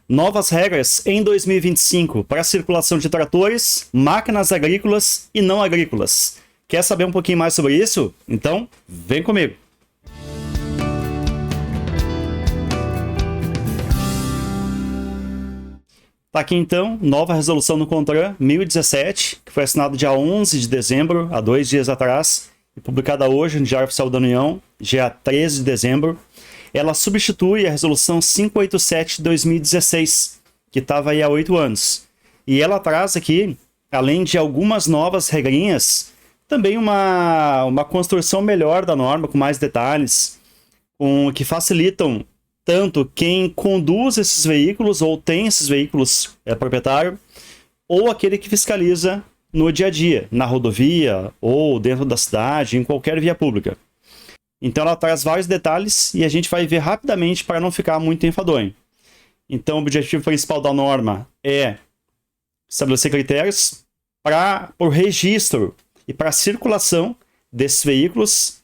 Novas regras em 2025 para a circulação de tratores, máquinas agrícolas e não agrícolas. Quer saber um pouquinho mais sobre isso? Então, vem comigo! Tá aqui então, nova resolução do CONTRAN 1017, que foi assinada dia 11 de dezembro, há 2 dias atrás, e publicada hoje no Diário Oficial da União, dia 13 de dezembro. Ela substitui a resolução 587 de 2016, que estava aí há 8 anos. E ela traz aqui, além de algumas novas regrinhas, também uma construção melhor da norma, com mais detalhes, que facilitam tanto quem conduz esses veículos, ou tem esses veículos, é proprietário, ou aquele que fiscaliza no dia a dia, na rodovia, ou dentro da cidade, em qualquer via pública. Então ela traz vários detalhes e a gente vai ver rapidamente para não ficar muito enfadonho. Então o objetivo principal da norma é estabelecer critérios por registro e para circulação desses veículos,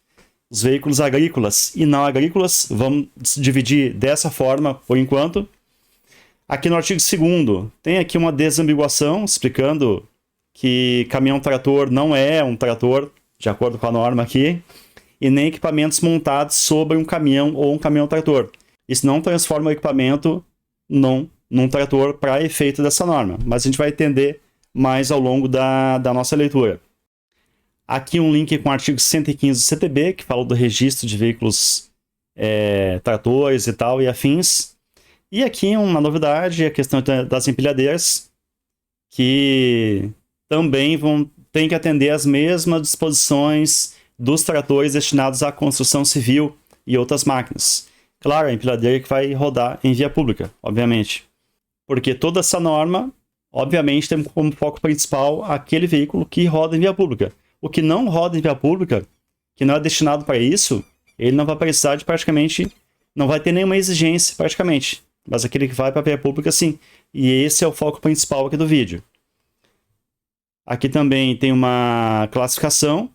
os veículos agrícolas e não agrícolas. Vamos dividir dessa forma por enquanto. Aqui no artigo 2º tem aqui uma desambiguação explicando que caminhão-trator não é um trator, de acordo com a norma aqui, e nem equipamentos montados sobre um caminhão ou um caminhão-trator. Isso não transforma o equipamento num trator para efeito dessa norma, mas a gente vai entender mais ao longo da nossa leitura. Aqui um link com o artigo 115 do CTB, que fala do registro de veículos, tratores e tal, e afins. E aqui uma novidade, a questão das empilhadeiras, que também tem que atender às mesmas disposições dos tratores destinados à construção civil e outras máquinas. Claro, a empilhadeira que vai rodar em via pública, obviamente. Porque toda essa norma, obviamente, tem como foco principal aquele veículo que roda em via pública. O que não roda em via pública, que não é destinado para isso, ele não vai precisar de praticamente, não vai ter nenhuma exigência praticamente. Mas aquele que vai para a via pública, sim. E esse é o foco principal aqui do vídeo. Aqui também tem uma classificação.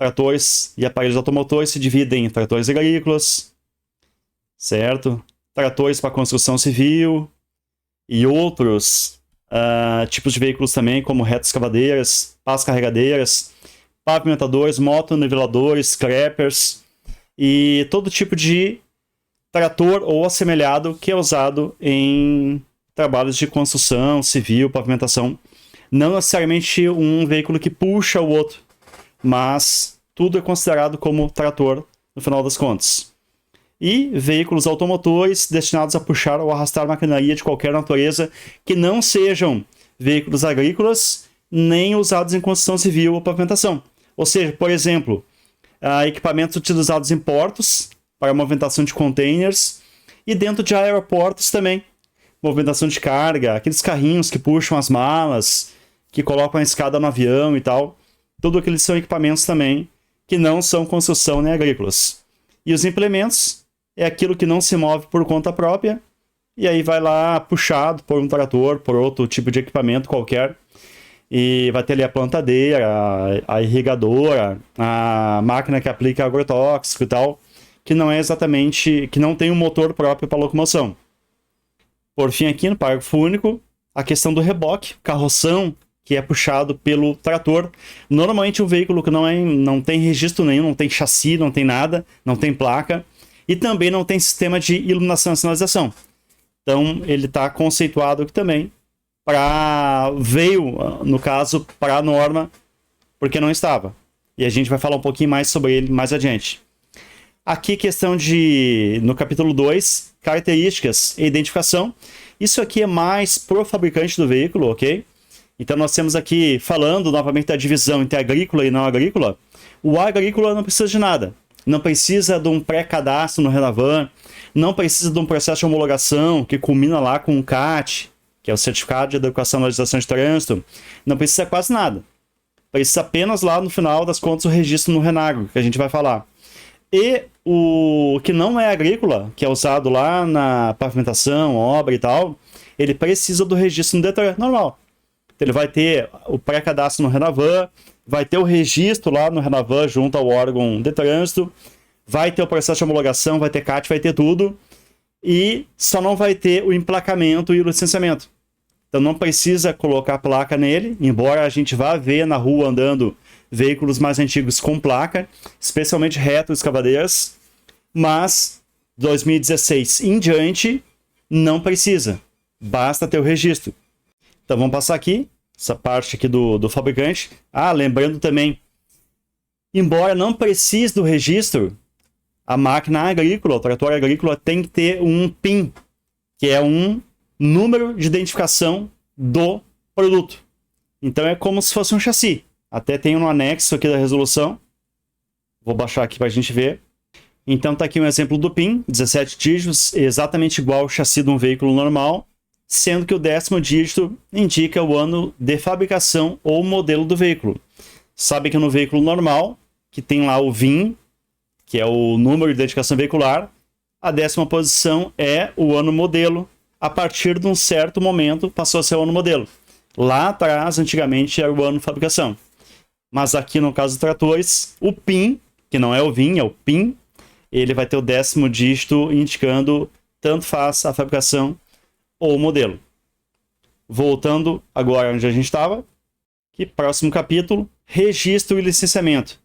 Tratores e aparelhos automotores se dividem em tratores agrícolas, certo? Tratores para construção civil e outros tipos de veículos também, como retroescavadeiras, pás carregadeiras, pavimentadores, motoniveladores, scrappers e todo tipo de trator ou assemelhado que é usado em trabalhos de construção civil, pavimentação. Não necessariamente um veículo que puxa o outro, mas tudo é considerado como trator no final das contas. E veículos automotores destinados a puxar ou arrastar maquinaria de qualquer natureza que não sejam veículos agrícolas nem usados em construção civil ou pavimentação. Ou seja, por exemplo, equipamentos utilizados em portos para movimentação de containers e dentro de aeroportos também. Movimentação de carga, aqueles carrinhos que puxam as malas, que colocam a escada no avião e tal. Tudo aqueles são equipamentos também que não são construção nem agrícolas. E os implementos é aquilo que não se move por conta própria e aí vai lá puxado por um trator, por outro tipo de equipamento qualquer. E vai ter ali a plantadeira, a irrigadora, a máquina que aplica agrotóxico e tal, que não é exatamente, que não tem um motor próprio para locomoção. Por fim, aqui no parágrafo único, a questão do reboque, carroção, que é puxado pelo trator. Normalmente um veículo que não tem registro nenhum, não tem chassi, não tem nada, não tem placa, e também não tem sistema de iluminação e sinalização. Então ele está conceituado aqui também, veio, no caso, para a norma, porque não estava. E a gente vai falar um pouquinho mais sobre ele mais adiante. Aqui questão no capítulo 2, características e identificação. Isso aqui é mais pro fabricante do veículo, ok? Então nós temos aqui, falando novamente da divisão entre agrícola e não agrícola, o agrícola não precisa de nada. Não precisa de um pré-cadastro no Renavan, não precisa de um processo de homologação que culmina lá com o CAT, que é o Certificado de Adequação à Legislação de Trânsito. Não precisa quase nada. Precisa apenas lá no final das contas o registro no Renagro, que a gente vai falar. E o que não é agrícola, que é usado lá na pavimentação, obra e tal, ele precisa do registro no Detran, normal. Então, ele vai ter o pré-cadastro no Renavan, vai ter o registro lá no Renavan junto ao órgão de trânsito, vai ter o processo de homologação, vai ter CAT, vai ter tudo. e só não vai ter o emplacamento e o licenciamento. Então não precisa colocar placa nele, embora a gente vá ver na rua andando veículos mais antigos com placa, especialmente retroescavadeiras, mas 2016 em diante não precisa, basta ter o registro. Então vamos passar aqui, essa parte aqui do fabricante. Lembrando também, embora não precise do registro, a máquina agrícola, o trator agrícola tem que ter um PIN, que é um número de identificação do produto. Então é como se fosse um chassi. Até tem um anexo aqui da resolução. Vou baixar aqui para a gente ver. Então está aqui um exemplo do PIN, 17 dígitos, exatamente igual ao chassi de um veículo normal, sendo que o 10º dígito indica o ano de fabricação ou modelo do veículo. Sabe que no veículo normal, que tem lá o VIN, que é o número de identificação veicular, a 10ª posição é o ano modelo. A partir de um certo momento passou a ser o ano modelo. Lá atrás, antigamente, era o ano de fabricação. Mas aqui no caso dos tratores, o PIN, que não é o VIN, é o PIN, ele vai ter o 10º dígito indicando tanto faz a fabricação ou o modelo. Voltando agora onde a gente estava, que próximo capítulo, registro e licenciamento.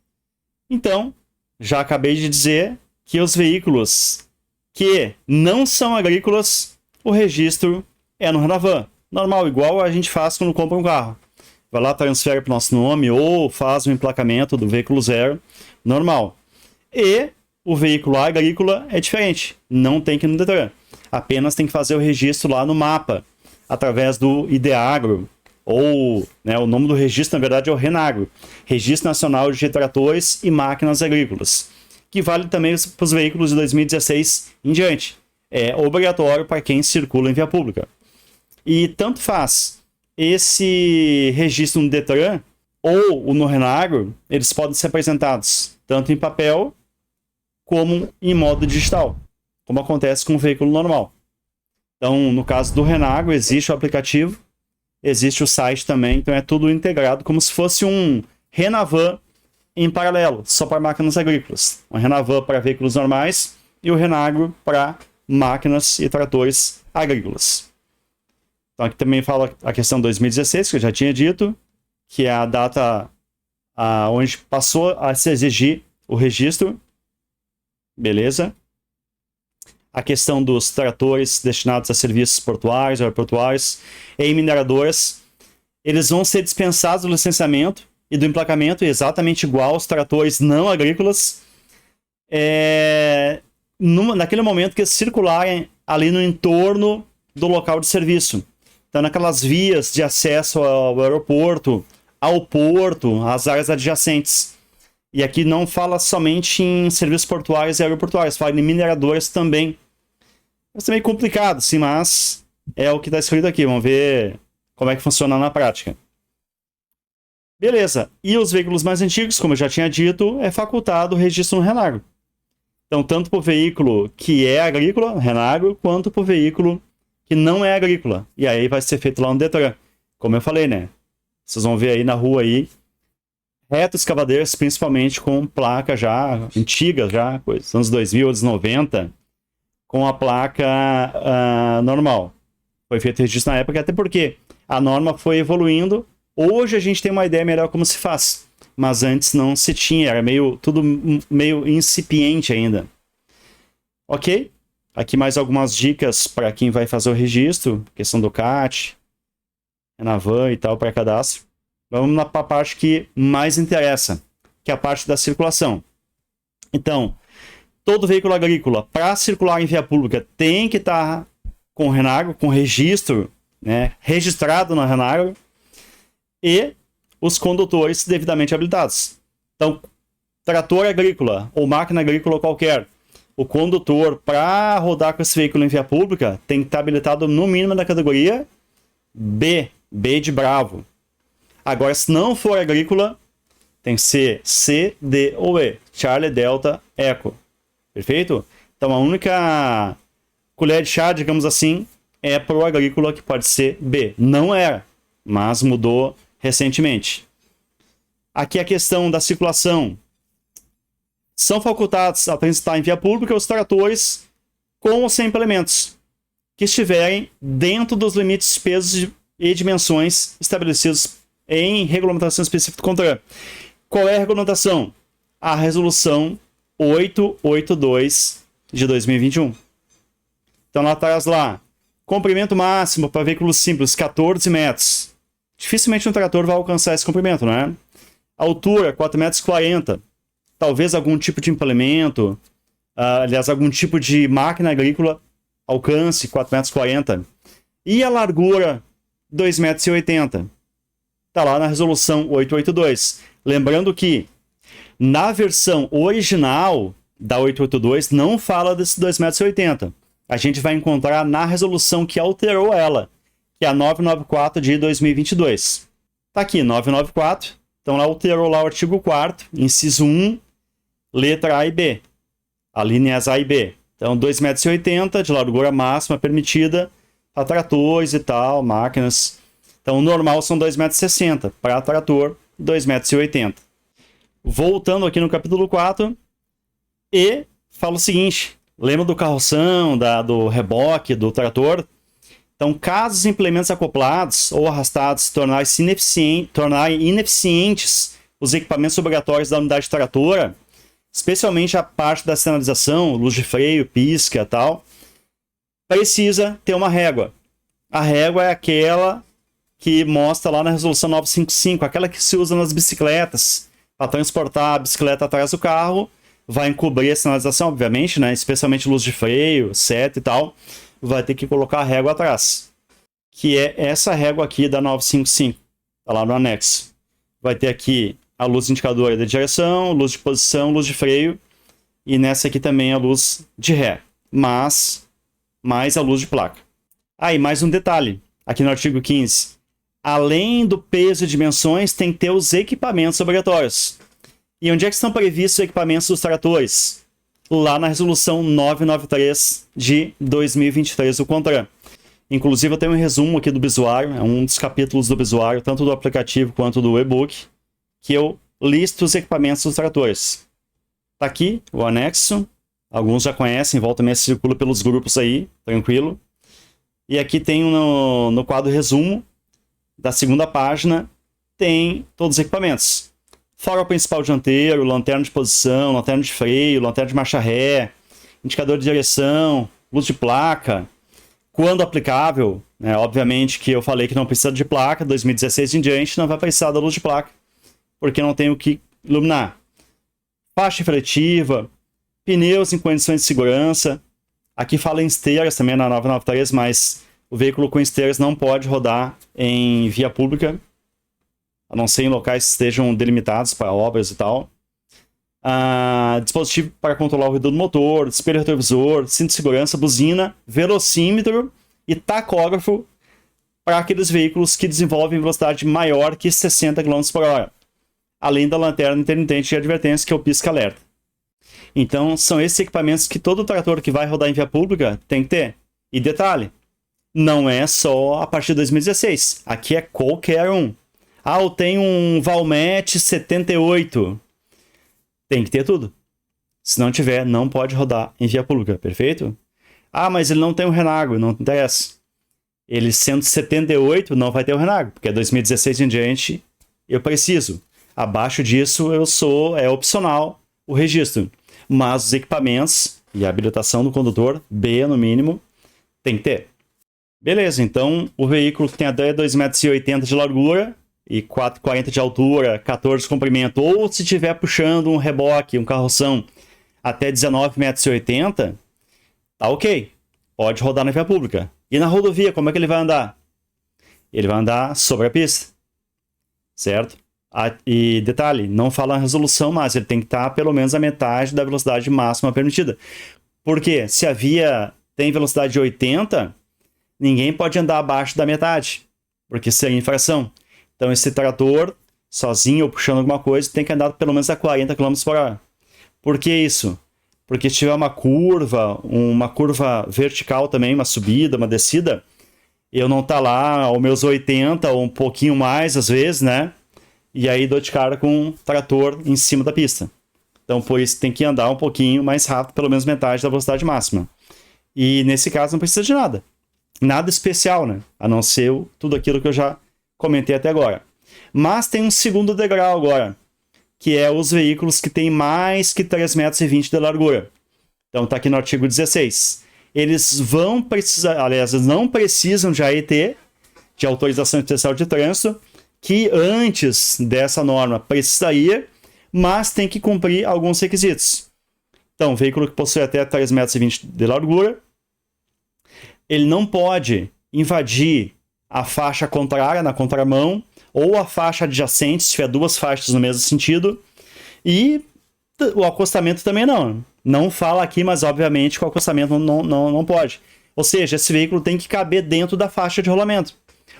Então, já acabei de dizer que os veículos que não são agrícolas, o registro é no Renavan. Normal, igual a gente faz quando compra um carro. Vai lá, transfere para o nosso nome ou faz o emplacamento do veículo zero. Normal. E o veículo agrícola é diferente. Não tem que ir no Detran. Apenas tem que fazer o registro lá no mapa, através do IDEAGRO. Ou, o nome do registro, na verdade, é o RENAGRO. Registro Nacional de Tratores e Máquinas Agrícolas. Que vale também para os veículos de 2016 em diante. É obrigatório para quem circula em via pública. E tanto faz esse registro no Detran ou no RENAGRO, eles podem ser apresentados tanto em papel como em modo digital, como acontece com um veículo normal. Então, no caso do RENAGRO, existe o aplicativo, existe o site também, então é tudo integrado, como se fosse um Renavan em paralelo, só para máquinas agrícolas. Um Renavan para veículos normais e o RENAGRO para máquinas e tratores agrícolas. Então aqui também fala a questão 2016, que eu já tinha dito, que é a data onde passou a se exigir o registro. Beleza? A questão dos tratores destinados a serviços portuários, aeroportuários e mineradoras, eles vão ser dispensados do licenciamento e do emplacamento, exatamente igual aos tratores não agrícolas, naquele momento que eles circularem ali no entorno do local de serviço. Então, naquelas vias de acesso ao aeroporto, ao porto, às áreas adjacentes. E aqui não fala somente em serviços portuários e aeroportuários, fala em mineradoras também. Isso é meio complicado, sim, mas é o que está escrito aqui. Vamos ver como é que funciona na prática. Beleza. E os veículos mais antigos, como eu já tinha dito, é facultado o registro no RENAGRO. Então, tanto para o veículo que é agrícola, RENAGRO, quanto para o veículo que não é agrícola. E aí vai ser feito lá no Detran. Como eu falei, né? Vocês vão ver aí na rua aí, retroescavadeiras, principalmente com placa já antiga, já, coisa, anos 2000, anos 90, com a placa normal. Foi feito registro na época, até porque a norma foi evoluindo. Hoje a gente tem uma ideia melhor como se faz, mas antes não se tinha, era tudo meio incipiente ainda. Ok? Aqui mais algumas dicas para quem vai fazer o registro, questão do CAT, Renavan e tal, para cadastro. Vamos para a parte que mais interessa, que é a parte da circulação. Então, todo veículo agrícola, para circular em via pública, tem que estar com o RENAGRO, com registro, registrado na RENAGRO, e os condutores devidamente habilitados. Então, trator agrícola ou máquina agrícola qualquer, o condutor, para rodar com esse veículo em via pública, tem que estar habilitado no mínimo da categoria B, B de Bravo. Agora, se não for agrícola, tem que ser C, D ou E, Charlie, Delta, Echo. Perfeito? Então, a única colher de chá, digamos assim, é para o agrícola, que pode ser B. Não era, mas mudou recentemente. Aqui a questão da circulação. São facultados a transitar em via pública os tratores com ou sem implementos, que estiverem dentro dos limites, pesos e dimensões estabelecidos em regulamentação específica do CONTRAN. Qual é a regulamentação? A resolução 882 de 2021. Então lá atrás lá, comprimento máximo para veículos simples, 14 metros. Dificilmente um trator vai alcançar esse comprimento, né? Altura, 4,40 metros. Talvez algum tipo de implemento, aliás, algum tipo de máquina agrícola alcance 4,40 metros. E a largura, 2,80 metros. Está lá na resolução 882. Lembrando que na versão original da 882 não fala desse 2,80 metros. A gente vai encontrar na resolução que alterou ela, que é a 994 de 2022. Está aqui, 994. Então ela alterou lá o artigo 4º, inciso 1, letra A e B. A linhas A e B. Então 2,80 metros de largura máxima permitida para tratores e tal, máquinas. Então o normal são 2,60 metros. Para trator, 2,80 metros. Voltando aqui no capítulo 4, e fala o seguinte: lembra do carroção, do reboque, do trator? Então, caso os implementos acoplados ou arrastados tornarem ineficientes os equipamentos obrigatórios da unidade tratora, especialmente a parte da sinalização, luz de freio, pisca e tal, precisa ter uma régua. A régua é aquela que mostra lá na resolução 955, aquela que se usa nas bicicletas, para transportar a bicicleta atrás do carro, vai encobrir a sinalização, obviamente, né? Especialmente luz de freio, seta e tal, vai ter que colocar a régua atrás, que é essa régua aqui da 955, tá lá no anexo. Vai ter aqui a luz indicadora de direção, luz de posição, luz de freio, e nessa aqui também a luz de ré, mas mais a luz de placa. Aí, mais um detalhe, aqui no artigo 15. Além do peso e dimensões, tem que ter os equipamentos obrigatórios. E onde é que estão previstos os equipamentos dos tratores? Lá na resolução 993 de 2023 do CONTRAN. Inclusive eu tenho um resumo aqui do bisuário, é um dos capítulos do bisuário, tanto do aplicativo quanto do e-book, que eu listo os equipamentos dos tratores. Tá aqui o anexo, alguns já conhecem, volta e meia circula pelos grupos aí, tranquilo. E aqui tem no quadro resumo da segunda página, tem todos os equipamentos. Farol principal dianteiro, lanterna de posição, lanterna de freio, lanterna de marcha ré, indicador de direção, luz de placa, quando aplicável, né? Obviamente que eu falei que não precisa de placa, 2016 em diante não vai precisar da luz de placa, porque não tem o que iluminar. Faixa refletiva, pneus em condições de segurança, aqui fala em esteiras também na 993, mas o veículo com esteiras não pode rodar em via pública, a não ser em locais que estejam delimitados para obras e tal. Dispositivo para controlar o ruído do motor, espelho retrovisor, cinto de segurança, buzina, velocímetro e tacógrafo para aqueles veículos que desenvolvem velocidade maior que 60 km por hora. Além da lanterna intermitente de advertência, que é o pisca-alerta. Então, são esses equipamentos que todo trator que vai rodar em via pública tem que ter. E detalhe, não é só a partir de 2016. Aqui é qualquer um. Eu tenho um Valmet 78. Tem que ter tudo. Se não tiver, não pode rodar em via pública, perfeito? Mas ele não tem um Renago, não interessa. Ele sendo 78, não vai ter o Renago, porque é 2016 em diante, eu preciso. Abaixo disso, é opcional o registro. Mas os equipamentos e a habilitação do condutor, B no mínimo, tem que ter. Beleza, então o veículo que tem até 2,80 metros de largura e 4,40 de altura, 14 de comprimento, ou se estiver puxando um reboque, um carroção até 19,80 metros, tá ok, pode rodar na via pública. E na rodovia, como é que ele vai andar? Ele vai andar sobre a pista, certo? E detalhe, não fala a resolução, mas ele tem que estar pelo menos a metade da velocidade máxima permitida. Porque se a via tem velocidade de 80, ninguém pode andar abaixo da metade, porque seria infração. Então esse trator, sozinho ou puxando alguma coisa, tem que andar pelo menos a 40 km por hora. Por que isso? Porque se tiver uma curva vertical também, uma subida, uma descida, eu não tá lá aos meus 80 ou um pouquinho mais às vezes, né? E aí dou de cara com um trator em cima da pista. Então por isso tem que andar um pouquinho mais rápido, pelo menos metade da velocidade máxima. E nesse caso não precisa de nada. Nada especial, né? A não ser tudo aquilo que eu já comentei até agora. Mas tem um segundo degrau agora, que é os veículos que têm mais que 3,20 metros de largura. Então está aqui no artigo 16. Eles vão precisar, aliás, eles não precisam de AET, de autorização especial de trânsito, que antes dessa norma precisaria, mas tem que cumprir alguns requisitos. Então, veículo que possui até 3,20 metros de largura, ele não pode invadir a faixa contrária na contramão ou a faixa adjacente, se tiver duas faixas no mesmo sentido, e o acostamento também não. Não fala aqui, mas obviamente que o acostamento não pode. Ou seja, esse veículo tem que caber dentro da faixa de rolamento.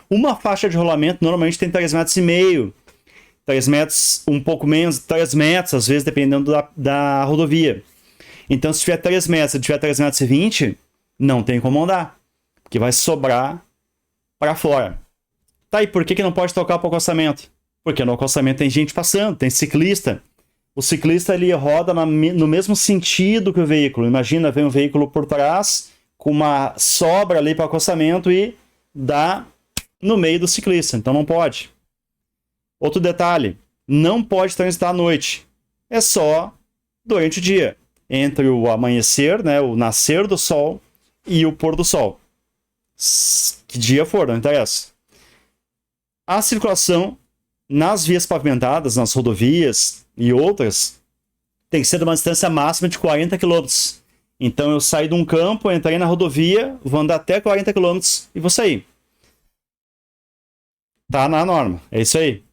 Uma faixa de rolamento normalmente tem 3,5 metros, 3 metros, um pouco menos, 3 metros, às vezes, dependendo da rodovia. Então, se tiver 3 metros, se tiver 3,20 metros, não tem como andar, porque vai sobrar para fora. Tá, e por que não pode tocar para o acostamento? Porque no acostamento tem gente passando, tem ciclista. O ciclista ele roda no mesmo sentido que o veículo. Imagina, vem um veículo por trás, com uma sobra ali para o acostamento e dá no meio do ciclista. Então não pode. Outro detalhe, não pode transitar à noite. É só durante o dia. Entre o amanhecer, né, o nascer do sol e o pôr do sol. Que dia for, não interessa. A circulação nas vias pavimentadas, nas rodovias e outras, tem que ser de uma distância máxima de 40 km. Então eu saio de um campo, entrei na rodovia, vou andar até 40 km e vou sair. Tá na norma, é isso aí.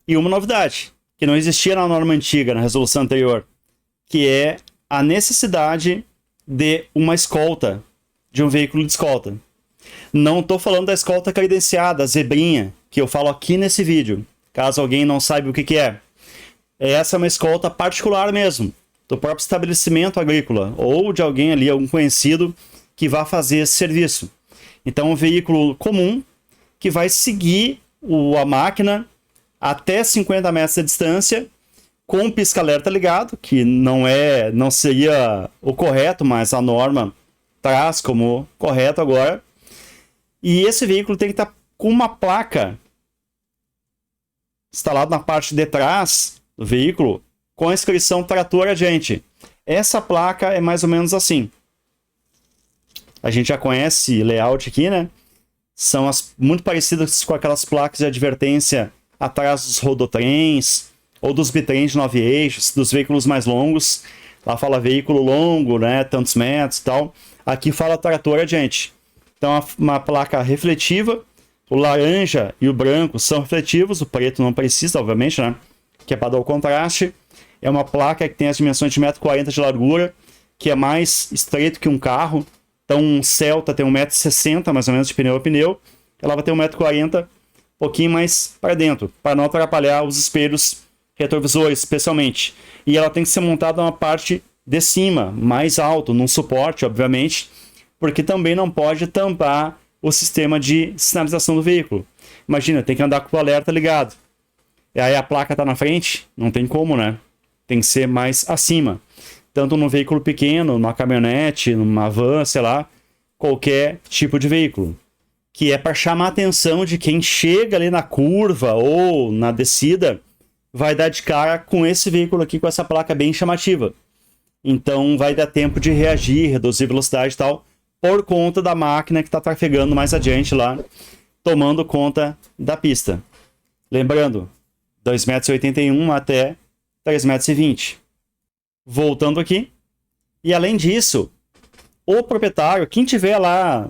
E uma novidade, que não existia na norma antiga, na resolução anterior, que é a necessidade de uma escolta, de um veículo de escolta. Não estou falando da escolta credenciada, a zebrinha, que eu falo aqui nesse vídeo, caso alguém não saiba o que é. Essa é uma escolta particular mesmo, do próprio estabelecimento agrícola, ou de alguém ali, algum conhecido, que vá fazer esse serviço. Então, um veículo comum, que vai seguir a máquina até 50 metros de distância, com o pisca-alerta ligado, que não seria o correto, mas a norma traz como correto agora. E esse veículo tem que estar com uma placa instalada na parte de trás do veículo, com a inscrição trator adiante. Essa placa é mais ou menos assim. A gente já conhece layout aqui, né? São muito parecidas com aquelas placas de advertência atrás dos rodotrens, ou dos bitrens de 9 eixos, dos veículos mais longos. Lá fala veículo longo, né? Tantos metros e tal. Aqui fala trator adiante. Então, uma placa refletiva. O laranja e o branco são refletivos. O preto não precisa, obviamente, né? Que é para dar o contraste. É uma placa que tem as dimensões de 1,40 m de largura, que é mais estreito que um carro. Então, um Celta tem 1,60 m, mais ou menos, de pneu a pneu. Ela vai ter 1,40 m, um pouquinho mais para dentro, para não atrapalhar os espelhos retrovisores, especialmente. E ela tem que ser montada na parte de cima, mais alto, num suporte, obviamente, porque também não pode tampar o sistema de sinalização do veículo. Imagina, tem que andar com o alerta ligado. E aí a placa está na frente, não tem como, né? Tem que ser mais acima. Tanto num veículo pequeno, numa caminhonete, numa van, sei lá, qualquer tipo de veículo. Que é para chamar a atenção de quem chega ali na curva ou na descida, vai dar de cara com esse veículo aqui, com essa placa bem chamativa. Então vai dar tempo de reagir, reduzir velocidade e tal, por conta da máquina que está trafegando mais adiante lá, tomando conta da pista. Lembrando, 2,81 m até 3,20 m. Voltando aqui. E além disso, o proprietário, quem tiver lá,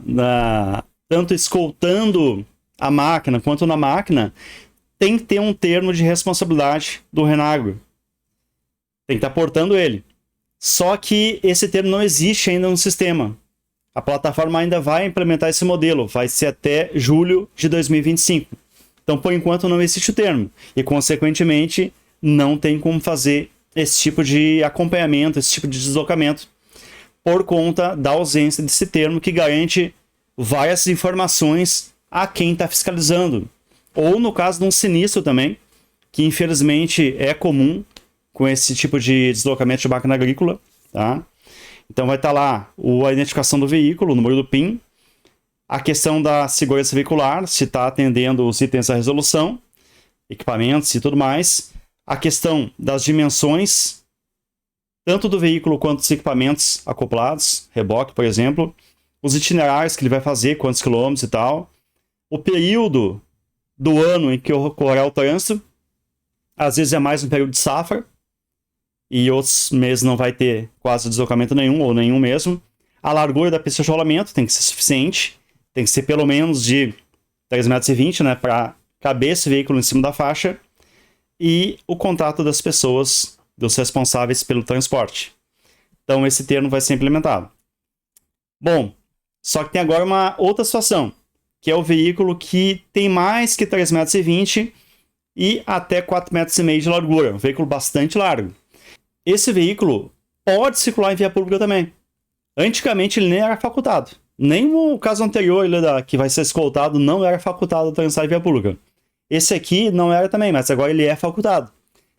tanto escoltando a máquina quanto na máquina, tem que ter um termo de responsabilidade do Renagro. Tem que estar portando ele. Só que esse termo não existe ainda no sistema. A plataforma ainda vai implementar esse modelo. Vai ser até julho de 2025. Então, por enquanto, não existe o termo. E, consequentemente, não tem como fazer esse tipo de acompanhamento, esse tipo de deslocamento, por conta da ausência desse termo que garante várias informações a quem está fiscalizando. Ou no caso de um sinistro também, que infelizmente é comum com esse tipo de deslocamento de máquina agrícola, tá? Então vai estar lá a identificação do veículo, o número do PIN, a questão da segurança veicular, se está atendendo os itens da resolução, equipamentos e tudo mais, a questão das dimensões, tanto do veículo quanto dos equipamentos acoplados, reboque, por exemplo, os itinerários que ele vai fazer, quantos quilômetros e tal, o período do ano em que ocorrerá o trânsito, às vezes é mais um período de safra, e outros meses não vai ter quase deslocamento nenhum, ou nenhum mesmo. A largura da pista de rolamento tem que ser suficiente, tem que ser pelo menos de 3,20 metros, né, para caber esse veículo em cima da faixa, e o contato das pessoas, dos responsáveis pelo transporte. Então esse termo vai ser implementado. Bom, só que tem agora uma outra situação, que é o veículo que tem mais que 3,20 metros e até 4,5 metros de largura, um veículo bastante largo. Esse veículo pode circular em via pública também. Antigamente ele nem era facultado. Nem o caso anterior, que vai ser escoltado, não era facultado a transitar em via pública. Esse aqui não era também, mas agora ele é facultado.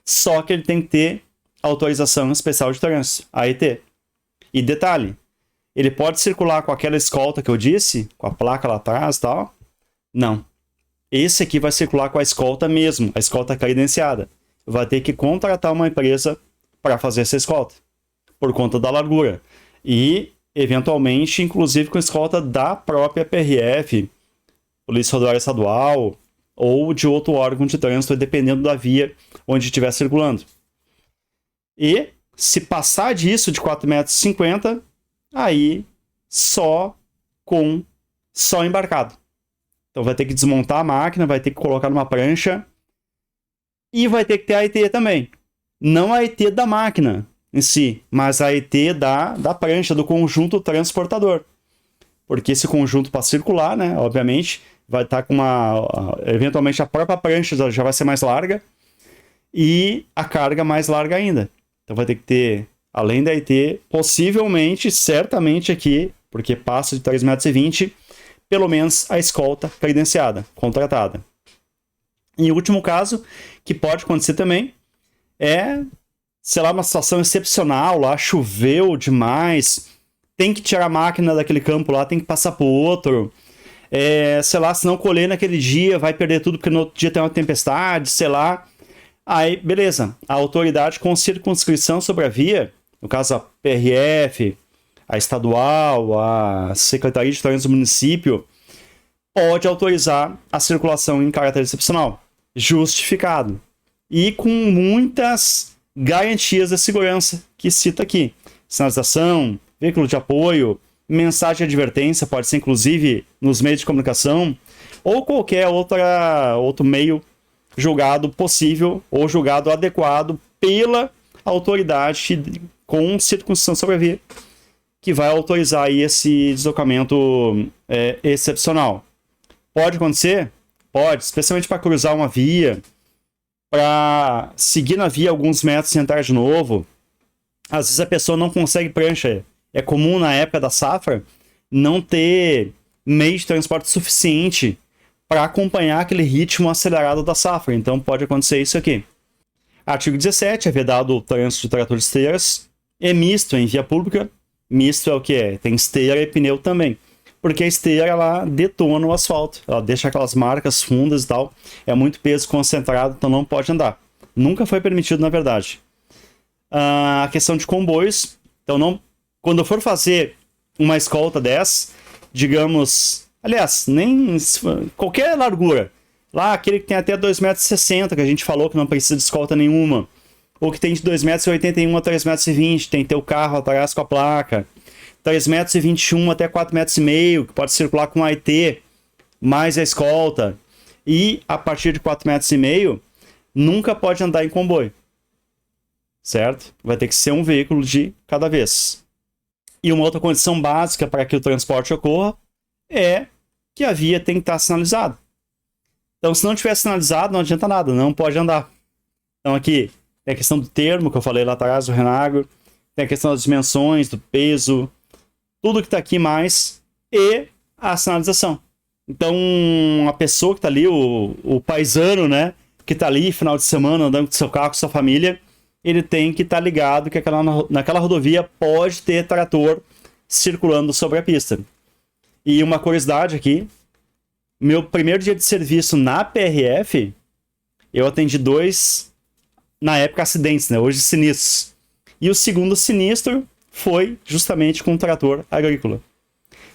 Só que ele tem que ter autorização especial de trânsito, AET. E detalhe, ele pode circular com aquela escolta que eu disse, com a placa lá atrás e tal? Não. Esse aqui vai circular com a escolta mesmo, a escolta credenciada. Vai ter que contratar uma empresa para fazer essa escolta, por conta da largura. E, eventualmente, inclusive com escolta da própria PRF, Polícia Rodoviária Estadual, ou de outro órgão de trânsito, dependendo da via onde estiver circulando. E, se passar disso, de 4,50 metros, aí só embarcado. Então vai ter que desmontar a máquina, vai ter que colocar numa prancha, e vai ter que ter a AET também. Não a AET da máquina em si, mas a AET da prancha, do conjunto transportador. Porque esse conjunto para circular, né, obviamente, vai estar com eventualmente a própria prancha já vai ser mais larga e a carga mais larga ainda. Então vai ter que ter, além da AET, possivelmente, certamente aqui, porque passa de 3,20 metros, pelo menos a escolta credenciada, contratada. E o último caso, que pode acontecer também, é, sei lá, uma situação excepcional, lá choveu demais, tem que tirar a máquina daquele campo lá, tem que passar para o outro, sei lá, se não colher naquele dia, vai perder tudo porque no outro dia tem uma tempestade, sei lá. Aí, beleza, a autoridade com circunscrição sobre a via, no caso a PRF, a estadual, a Secretaria de Trânsito do município, pode autorizar a circulação em caráter excepcional, justificado. E com muitas garantias de segurança que cita aqui. Sinalização, veículo de apoio, mensagem de advertência, pode ser inclusive nos meios de comunicação, ou qualquer outro meio julgado possível ou julgado adequado pela autoridade com circunstância sobre a via, que vai autorizar aí esse deslocamento excepcional. Pode acontecer? Pode, especialmente para cruzar uma via, para seguir na via alguns metros e entrar de novo. Às vezes a pessoa não consegue prancha. É comum na época da safra não ter meio de transporte suficiente para acompanhar aquele ritmo acelerado da safra. Então pode acontecer isso aqui. Artigo 17, é vedado o trânsito de tratores e esteiras. É misto em via pública. Misto é o que é? Tem esteira e pneu também. Porque a esteira, ela detona o asfalto. Ela deixa aquelas marcas fundas e tal. É muito peso concentrado, então não pode andar. Nunca foi permitido, na verdade. A questão de comboios. Então, não, quando eu for fazer uma escolta dessa, digamos... Aliás, nem qualquer largura. Lá, aquele que tem até 2,60 metros, que a gente falou que não precisa de escolta nenhuma. Ou que tem de 2,81 metros a 3,20 metros, tem que ter o carro atrás com a placa. 3,21 metros até 4,5 metros, que pode circular com AET, mais a escolta. E a partir de 4,5 metros, nunca pode andar em comboio. Certo? Vai ter que ser um veículo de cada vez. E uma outra condição básica para que o transporte ocorra é que a via tem que estar sinalizada. Então, se não tiver sinalizado, não adianta nada, não pode andar. Então, aqui tem a questão do termo, que eu falei lá atrás, do Renagro, tem a questão das dimensões, do peso, tudo que está aqui mais, e a sinalização. Então, a pessoa que está ali, o paisano, né, que está ali final de semana andando com seu carro, com sua família, ele tem que estar ligado que naquela rodovia pode ter trator circulando sobre a pista. E uma curiosidade aqui, meu primeiro dia de serviço na PRF, eu atendi 2, na época, acidentes, né? Hoje sinistros. E o segundo sinistro foi justamente com um trator agrícola.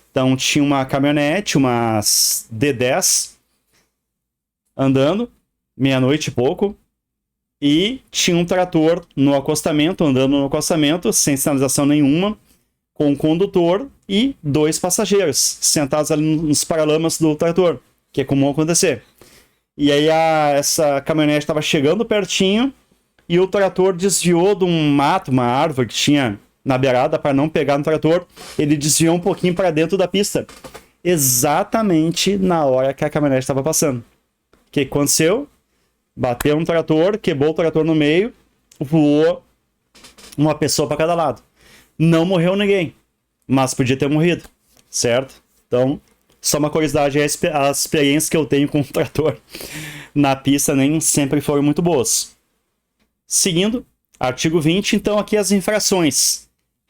Então tinha uma caminhonete, umas D10, andando, meia-noite e pouco, e tinha um trator no acostamento, andando no acostamento, sem sinalização nenhuma, com um condutor e 2 passageiros, sentados ali nos paralamas do trator, que é comum acontecer. E aí essa caminhonete estava chegando pertinho, e o trator desviou de um mato, uma árvore que tinha na beirada, para não pegar no trator, ele desviou um pouquinho para dentro da pista, exatamente na hora que a caminhonete estava passando. O que aconteceu? Bateu no trator, quebrou o trator no meio, voou uma pessoa para cada lado. Não morreu ninguém, mas podia ter morrido, certo? Então, só uma curiosidade, as experiências que eu tenho com o trator na pista nem sempre foram muito boas. Seguindo, artigo 20, então aqui as infrações.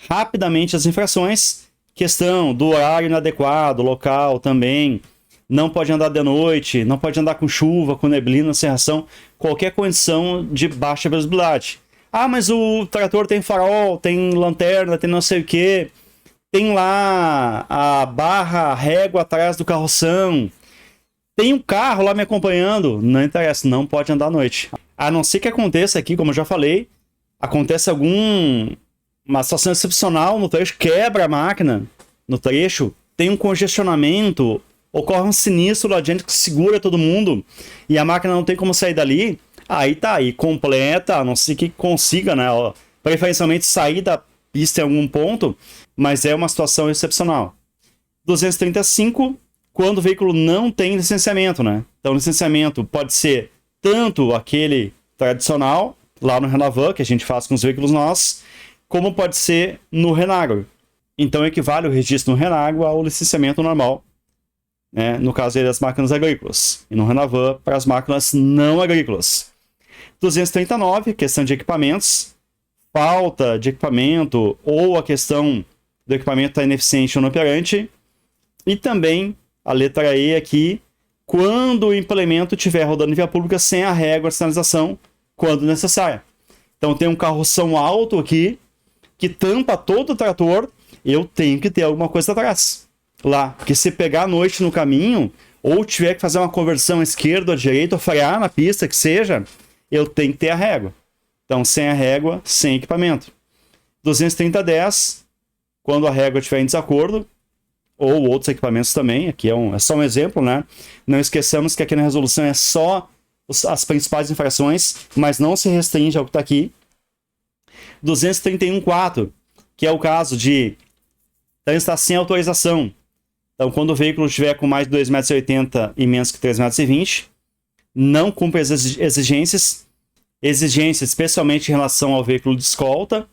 Rapidamente as infrações, questão do horário inadequado, local também, não pode andar de noite, não pode andar com chuva, com neblina, cerração, qualquer condição de baixa visibilidade. Ah, mas o trator tem farol, tem lanterna, tem não sei o que, tem lá a barra, a régua atrás do carroção, tem um carro lá me acompanhando, não interessa, não pode andar à noite. A não ser que aconteça aqui, como eu já falei, acontece uma situação excepcional no trecho, quebra a máquina no trecho, tem um congestionamento, ocorre um sinistro lá adiante que segura todo mundo e a máquina não tem como sair dali, aí tá, aí completa, a não ser que consiga, né, preferencialmente sair da pista em algum ponto, mas é uma situação excepcional. 235, quando o veículo não tem licenciamento, né? Então, o licenciamento pode ser tanto aquele tradicional, lá no Renavan, que a gente faz com os veículos nossos, como pode ser no Renagro. Então, equivale o registro no Renagro ao licenciamento normal, né? No caso aí das máquinas agrícolas. E no Renavan, para as máquinas não agrícolas. 239, questão de equipamentos. Falta de equipamento ou a questão do equipamento está ineficiente ou inoperante. E também a letra E aqui, quando o implemento estiver rodando em via pública sem a régua de sinalização, quando necessária. Então tem um carroção alto aqui, que tampa todo o trator, eu tenho que ter alguma coisa atrás. Lá, porque se pegar à noite no caminho, ou tiver que fazer uma conversão à esquerda ou à direita, ou frear na pista, que seja, eu tenho que ter a régua. Então, sem a régua, sem equipamento. 230-10, quando a régua estiver em desacordo, ou outros equipamentos também, aqui é só um exemplo, né? Não esqueçamos que aqui na resolução é só as principais infrações, mas não se restringe ao que está aqui. 231.4, que é o caso de transitar sem autorização. Então, quando o veículo estiver com mais de 2,80 m e menos que 3,20 m, não cumpre as exigências, especialmente em relação ao veículo de escolta.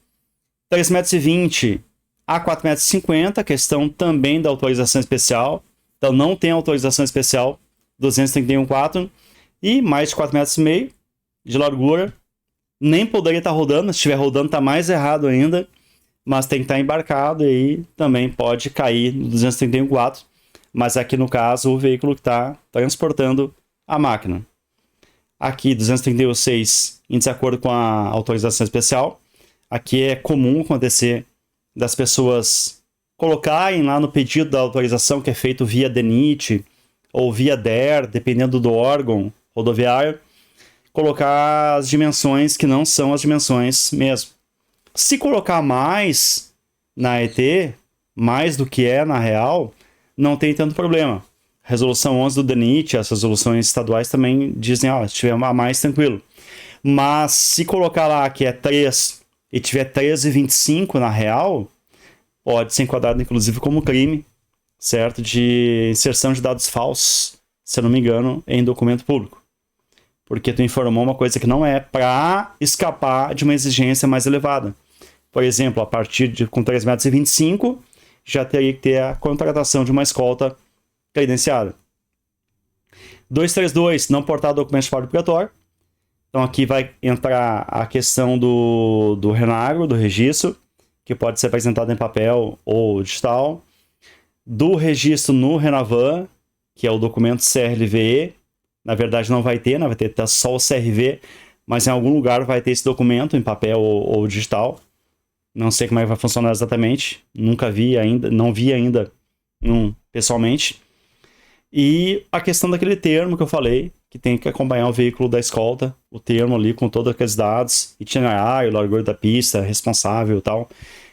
3,20 m a 4,50 m, questão também da autorização especial. Então, não tem autorização especial, 231.4, e mais de 4,5 m de largura. Nem poderia estar rodando, se estiver rodando está mais errado ainda, mas tem que estar embarcado e aí também pode cair no 231.4, mas aqui no caso o veículo que está transportando a máquina. Aqui 236 em desacordo com a autorização especial. Aqui é comum acontecer das pessoas colocarem lá no pedido da autorização, que é feito via DENIT ou via DER, dependendo do órgão rodoviário, colocar as dimensões que não são as dimensões mesmo. Se colocar mais na ET, mais do que é na real, não tem tanto problema. Resolução 11 do DENIT, as resoluções estaduais também dizem, se tiver a mais, tranquilo. Mas se colocar lá que é 3 e tiver 13,25 na real, pode ser enquadrado inclusive como crime, certo? De inserção de dados falsos, se eu não me engano, em documento público. Porque tu informou uma coisa que não é, para escapar de uma exigência mais elevada. Por exemplo, a partir de com 3,25 m, já teria que ter a contratação de uma escolta credenciada. 232, não portar documento de fardo obrigatório. Então aqui vai entrar a questão do Renagro, do registro, que pode ser apresentado em papel ou digital, do registro no Renavan, que é o documento CRLVE. Na verdade não vai ter, né? Vai ter só o CRV, mas em algum lugar vai ter esse documento em papel ou digital. Não sei como é que vai funcionar exatamente, nunca vi ainda, não vi ainda pessoalmente. E a questão daquele termo que eu falei, que tem que acompanhar o veículo da escolta, o termo ali com todos aqueles dados, itinerário, largura da pista, responsável e tal,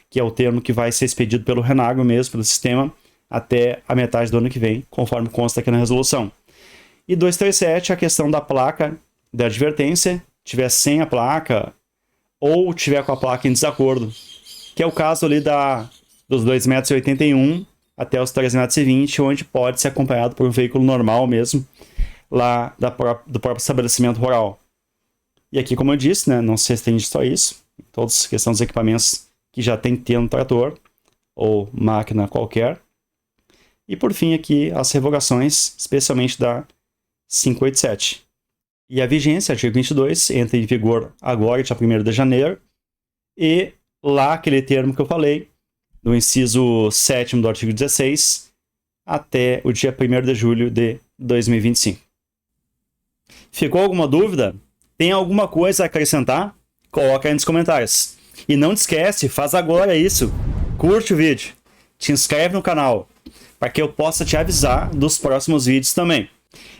que é o termo que vai ser expedido pelo Renagro mesmo, pelo sistema, até a metade do ano que vem, conforme consta aqui na resolução. E 237, a questão da placa da advertência, tiver sem a placa ou tiver com a placa em desacordo, que é o caso ali dos 2,81 m até os 3,20 m, onde pode ser acompanhado por um veículo normal mesmo, lá do próprio estabelecimento rural. E aqui, como eu disse, né, não se restringe só isso, todos a questão dos equipamentos que já tem que ter no trator, ou máquina qualquer. E por fim aqui as revogações, especialmente da 587. E a vigência, artigo 22, entra em vigor agora, dia 1º de janeiro, e lá aquele termo que eu falei, do inciso 7º do artigo 16, até o dia 1º de julho de 2025. Ficou alguma dúvida? Tem alguma coisa a acrescentar? Coloca aí nos comentários. E não te esquece, faz agora isso. Curte o vídeo, te inscreve no canal, para que eu possa te avisar dos próximos vídeos também.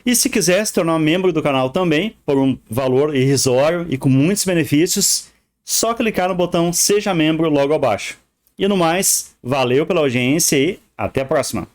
E se quiser se tornar membro do canal também, por um valor irrisório e com muitos benefícios, só clicar no botão Seja Membro logo abaixo. E no mais, valeu pela audiência e até a próxima!